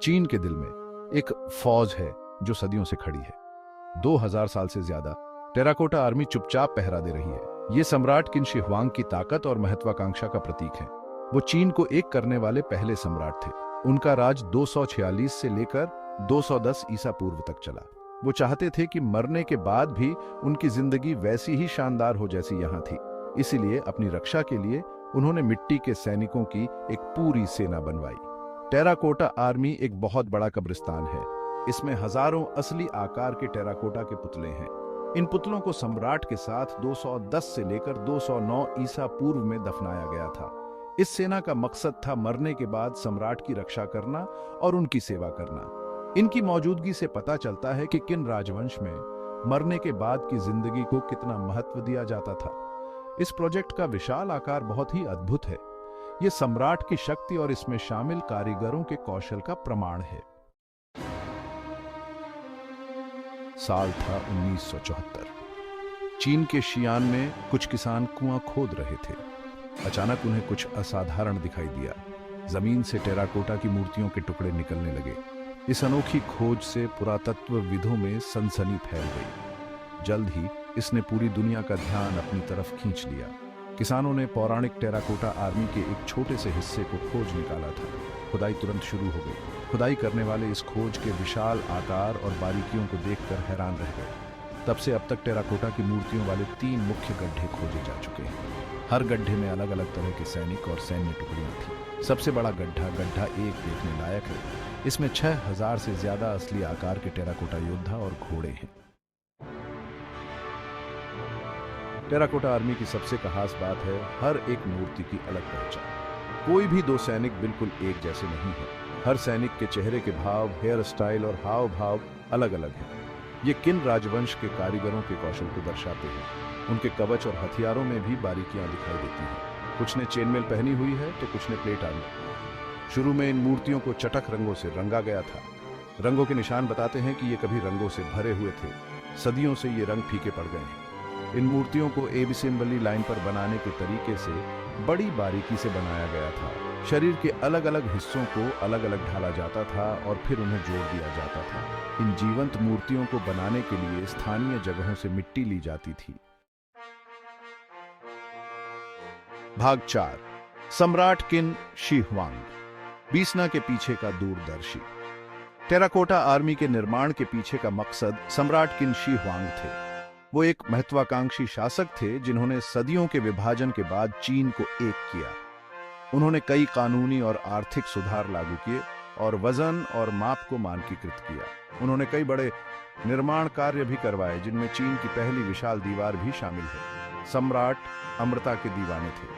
चीन के दिल में एक फौज है जो सदियों से खड़ी है। 2000 साल से ज्यादा टेराकोटा आर्मी चुपचाप पहरा दे रही है। ये सम्राट किन शी हुआंग की ताकत और महत्वाकांक्षा का प्रतीक है। वो चीन को एक करने वाले पहले सम्राट थे। उनका राज 246 से लेकर 210 ईसा पूर्व तक चला। वो चाहते थे कि मरने के बाद भी उनकी जिंदगी वैसी ही शानदार हो जैसी यहां थी। इसीलिए अपनी रक्षा के लिए उन्होंने मिट्टी के सैनिकों की एक पूरी सेना बनवाई। टेराकोटा आर्मी एक बहुत बड़ा कब्रिस्तान है। इसमें हजारों असली आकार के टेराकोटा के पुतले हैं। इन पुतलों को सम्राट के साथ 210 से लेकर 209 ईसा पूर्व में दफनाया गया था। इस सेना का मकसद था मरने के बाद सम्राट की रक्षा करना और उनकी सेवा करना। इनकी मौजूदगी से पता चलता है कि किन राजवंश में मरने के बाद की जिंदगी को कितना महत्व दिया जाता था। इस प्रोजेक्ट का विशाल आकार बहुत ही अद्भुत है। यह सम्राट की शक्ति और इसमें शामिल कारीगरों के कौशल का प्रमाण है। साल था 1974। चीन के शियान में कुछ किसान कुआं खोद रहे थे। अचानक उन्हें कुछ असाधारण दिखाई दिया। जमीन से टेराकोटा की मूर्तियों के टुकड़े निकलने लगे। इस अनोखी खोज से पुरातत्वविदों में सनसनी फैल गई। जल्द ही इसने पूरी दुनिया का ध्यान अपनी तरफ खींच लिया। किसानों ने पौराणिक टेराकोटा आर्मी के एक छोटे से हिस्से को खोज निकाला था। खुदाई तुरंत शुरू हो गई। खुदाई करने वाले इस खोज के विशाल आकार और बारीकियों को देखकर हैरान रह गए। तब से अब तक टेराकोटा की मूर्तियों वाले 3 मुख्य गड्ढे खोजे जा चुके हैं। हर गड्ढे में अलग अलग तरह के सैनिक और सैन्य टुकड़ियां थी। सबसे बड़ा गड्ढा गड्ढा 1 देखने लायक है। इसमें 6000 से ज्यादा असली आकार के टेराकोटा योद्धा और घोड़े हैं। टेराकोटा आर्मी की सबसे खास बात है हर एक मूर्ति की अलग पहचान। कोई भी 2 सैनिक बिल्कुल एक जैसे नहीं है। हर सैनिक के चेहरे के भाव, हेयर स्टाइल और हाव भाव अलग अलग हैं। ये किन राजवंश के कारीगरों के कौशल को दर्शाते हैं। उनके कवच और हथियारों में भी बारीकियां दिखाई देती हैं। कुछ ने चेनमेल पहनी हुई है तो कुछ ने प्लेट आर्मर। शुरू में इन मूर्तियों को चटक रंगों से रंगा गया था। रंगों के निशान बताते हैं कि ये कभी रंगों से भरे हुए थे। सदियों से ये रंग फीके पड़ गए हैं। इन मूर्तियों को एबीसिम्बली लाइन पर बनाने के तरीके से बड़ी बारीकी से बनाया गया था। शरीर के अलग अलग हिस्सों को अलग अलग ढाला जाता था और फिर उन्हें जोड़ दिया जाता था। इन जीवंत मूर्तियों को बनाने के लिए स्थानीय जगहों से मिट्टी ली जाती थी। भाग 4। सम्राट किन शी हुआंग, बीसना के पीछे का दूरदर्शी। टेराकोटा आर्मी के निर्माण के पीछे का मकसद सम्राट किन शी हुआंग थे। वो एक महत्वाकांक्षी शासक थे जिन्होंने सदियों के विभाजन के बाद चीन को एक किया। उन्होंने कई कानूनी और आर्थिक सुधार लागू किए और वजन और माप को मानकीकृत किया। उन्होंने कई बड़े निर्माण कार्य भी करवाए जिनमें चीन की पहली विशाल दीवार भी शामिल है। सम्राट अमरता के दीवाने थे।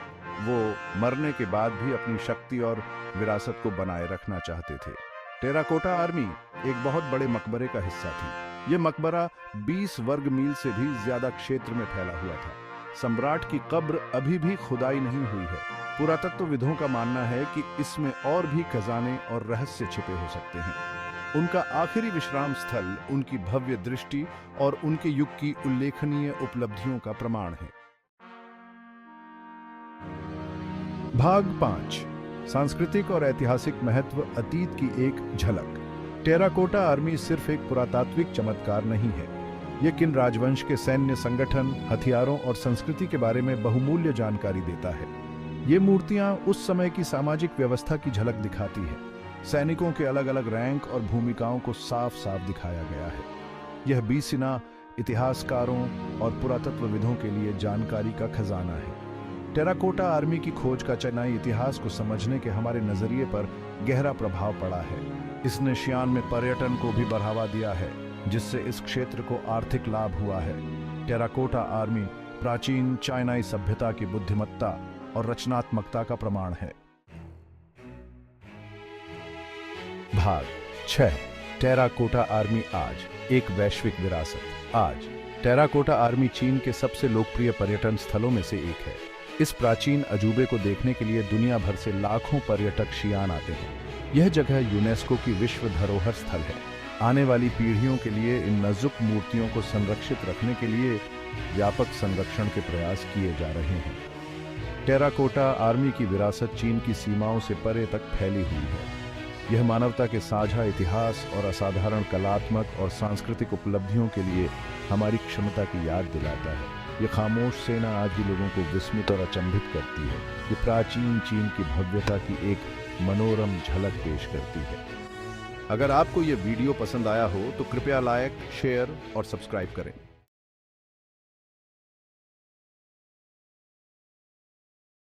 वो मरने के बाद भी अपनी शक्ति और विरासत को बनाए रखना चाहते थे। टेराकोटा आर्मी एक बहुत बड़े मकबरे का हिस्सा थी। यह मकबरा 20 वर्ग मील से भी ज्यादा क्षेत्र में फैला हुआ था। सम्राट की कब्र अभी भी खुदाई नहीं हुई है। पुरातत्वविदों का मानना है कि इसमें और भी खजाने और रहस्य छिपे हो सकते हैं। उनका आखिरी विश्राम स्थल उनकी भव्य दृष्टि और उनके युग की उल्लेखनीय उपलब्धियों का प्रमाण है। भाग 5। सांस्कृतिक और ऐतिहासिक महत्व, अतीत की एक झलक। टेराकोटा आर्मी सिर्फ एक पुरातात्विक चमत्कार नहीं है। यह किन राजवंश के सैन्य संगठन, हथियारों और संस्कृति के बारे में बहुमूल्य जानकारी देता है। ये मूर्तियां उस समय की सामाजिक व्यवस्था की झलक दिखाती है। सैनिकों के अलग अलग रैंक और भूमिकाओं को साफ साफ दिखाया गया है। यह बीसिना इतिहासकारों और पुरातत्वविदों के लिए जानकारी का खजाना है। टेराकोटा आर्मी की खोज का चेन्नई इतिहास को समझने के हमारे नजरिए पर गहरा प्रभाव पड़ा है। इसने शियान में पर्यटन को भी बढ़ावा दिया है, जिससे इस क्षेत्र को आर्थिक लाभ हुआ है। टेराकोटा आर्मी प्राचीन चाइनाई सभ्यता की बुद्धिमत्ता और रचनात्मकता का प्रमाण है। भाग 6। टेराकोटा आर्मी आज एक वैश्विक विरासत। आज टेराकोटा आर्मी चीन के सबसे लोकप्रिय पर्यटन स्थलों में से एक है। इस प्राचीन अजूबे को देखने के लिए दुनिया भर से लाखों पर्यटक शियान आते हैं। यह जगह यूनेस्को की विश्व धरोहर स्थल है। आने वाली पीढ़ियों के लिए इन नाजुक मूर्तियों को संरक्षित रखने के लिए व्यापक संरक्षण के प्रयास किए जा रहे हैं। टेराकोटा आर्मी की विरासत चीन की सीमाओं से परे तक फैली हुई है। यह मानवता के साझा इतिहास और असाधारण कलात्मक और सांस्कृतिक उपलब्धियों के लिए हमारी क्षमता की याद दिलाता है। ये खामोश सेना आज भी लोगों को विस्मित और अचंभित करती है। ये प्राचीन चीन की भव्यता की एक मनोरम झलक पेश करती है। अगर आपको ये वीडियो पसंद आया हो तो कृपया लाइक, शेयर और सब्सक्राइब करें।